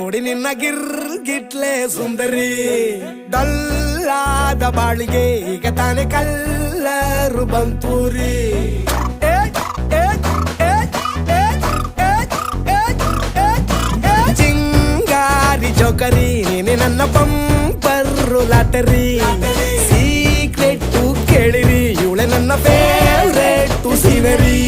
ನೋಡಿ ನಿನ್ನ ಗಿಟ್ಲೆ ಸುಂದರಿ. ಡಲ್ಲಾದ ಬಾಳಿಗೆ ಈಗ ತಾನೆ ಕಲ್ಲರು ಬಂತೂರಿ. ಚಿಂಗಾರಿ ಜೋಕರಿ ನೀನೆ ನನ್ನ ಬಂಪರು ಲಾಟರಿ. ಸೀಕ್ರೆಟ್ ಕೇಳಿರಿ ಇವಳೆ ನನ್ನ ಫೇವ್ರೇಟ್ ಸೀನರಿ.